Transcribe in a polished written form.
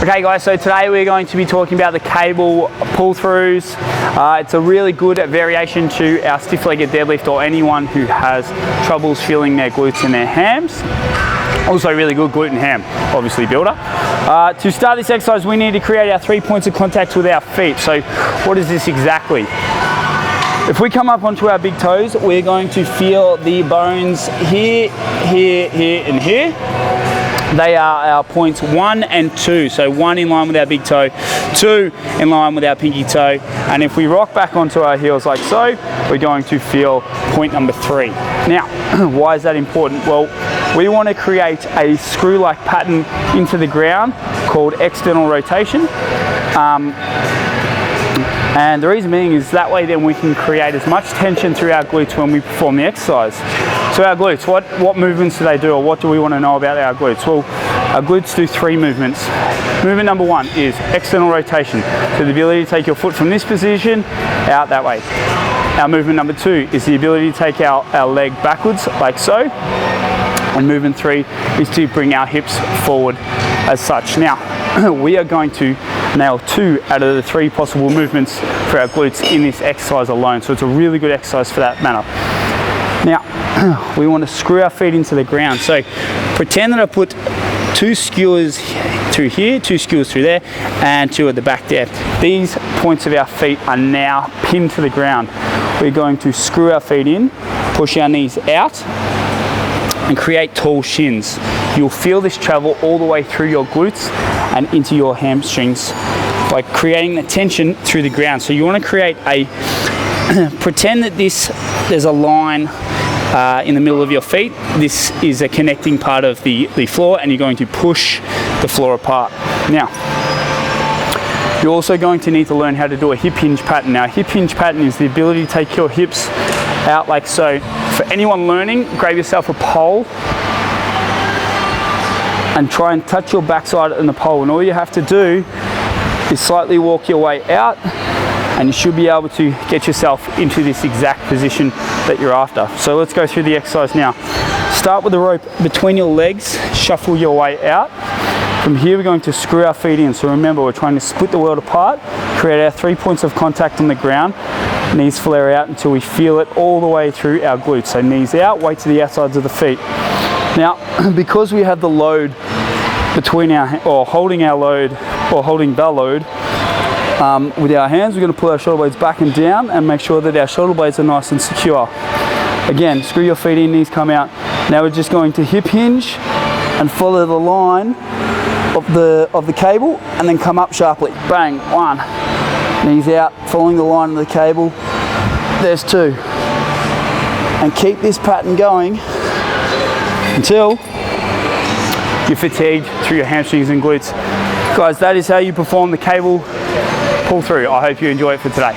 Okay guys, so today we're going to be talking about the cable pull-throughs. It's a really good variation to our stiff-legged deadlift or anyone who has troubles feeling their glutes and their hams. Also really good glute and ham, obviously builder. To start this exercise, we need to create our 3 points of contact with our feet. So what is this exactly? If we come up onto our big toes, we're going to feel the bones here, here, here, and here. They are our points 1 and 2. So 1 in line with our big toe, 2 in line with our pinky toe. And if we rock back onto our heels like so, we're going to feel point number 3. Now, why is that important? Well, we want to create a screw-like pattern into the ground called external rotation. And the reason being is that way then we can create as much tension through our glutes when we perform the exercise. So our glutes, what movements do they do, or what do we want to know about our glutes? Well, our glutes do 3 movements. Movement number 1 is external rotation. So the ability to take your foot from this position out that way. Our movement number 2 is the ability to take our leg backwards like so. And movement 3 is to bring our hips forward as such. Now, we are going to nail 2 out of the 3 possible movements for our glutes in this exercise alone. So it's a really good exercise for that matter. Now, we want to screw our feet into the ground. So pretend that I put 2 skewers through here, 2 skewers through there, and 2 at the back there. These points of our feet are now pinned to the ground. We're going to screw our feet in, push our knees out, and create tall shins. You'll feel this travel all the way through your glutes and into your hamstrings by creating the tension through the ground. So you want to create pretend that there's a line in the middle of your feet. This is a connecting part of the floor, and you're going to push the floor apart. Now, you're also going to need to learn how to do a hip hinge pattern. Now, a hip hinge pattern is the ability to take your hips out like so. For anyone learning, grab yourself a pole and try and touch your backside on the pole, and all you have to do is slightly walk your way out, and you should be able to get yourself into this exact position that you're after. So let's go through the exercise now. Start with the rope between your legs, shuffle your way out. From here we're going to screw our feet in. So remember, we're trying to split the world apart, create our 3 points of contact on the ground. Knees flare out until we feel it all the way through our glutes. So knees out, weight to the outsides of the feet. Now, because we have the load between holding our load, or holding the load with our hands, we're going to pull our shoulder blades back and down and make sure that our shoulder blades are nice and secure. Again, screw your feet in, knees come out. Now we're just going to hip hinge and follow the line of the cable, and then come up sharply. Bang, 1. Knees out, following the line of the cable. There's 2. And keep this pattern going until you're fatigued through your hamstrings and glutes. Guys, that is how you perform the cable pull through. I hope you enjoy it for today.